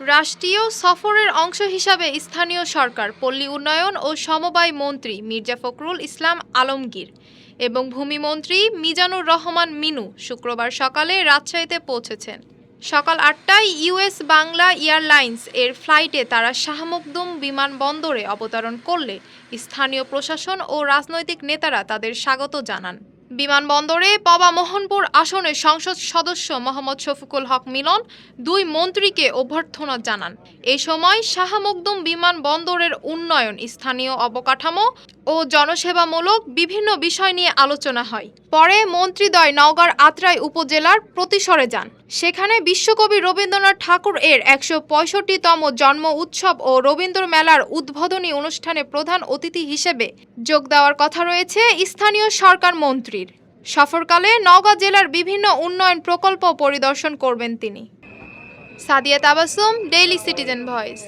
রাষ্ট্রীয় সফরের অংশ হিসাবে স্থানীয় সরকার, পল্লী উন্নয়ন ও সমবায় মন্ত্রী মির্জা ফখরুল ইসলাম আলমগীর এবং ভূমিমন্ত্রী মিজানুর রহমান মিনু শুক্রবার সকালে রাজশাহীতে পৌঁছেছেন। সকাল ৮টায় ইউএস বাংলা এয়ারলাইন্স এর ফ্লাইটে তারা শাহ মখদুম বিমানবন্দরে অবতরণ করলে স্থানীয় প্রশাসন ও রাজনৈতিক নেতারা তাদের স্বাগত জানান। বিমানবন্দরে পবা মোহনপুর আসনের সংসদ সদস্য মোহাম্মদ শফিকুল হক মিলন দুই মন্ত্রীকে অভ্যর্থনা জানান। এ সময় শাহ মখদুম বিমানবন্দরের উন্নয়ন, স্থানীয় অবকাঠামো ও জনসেবামূলক বিভিন্ন বিষয় নিয়ে আলোচনা হয়। পরে মন্ত্রীদ্বয় নওগাঁর আত্রাই উপজেলার প্রতিসরে যান। সেখানে বিশ্বকবি রবীন্দ্রনাথ ঠাকুর এর ১৬৫তম জন্ম উৎসব ও রবীন্দ্র মেলার উদ্বোধনী অনুষ্ঠানে প্রধান অতিথি হিসেবে যোগ দেওয়ার কথা রয়েছে স্থানীয় সরকার মন্ত্রীর। সফরকালে নওগাঁ জেলার বিভিন্ন উন্নয়ন প্রকল্প পরিদর্শন করবেন তিনি। Sadia Tabassum, daily citizen voice.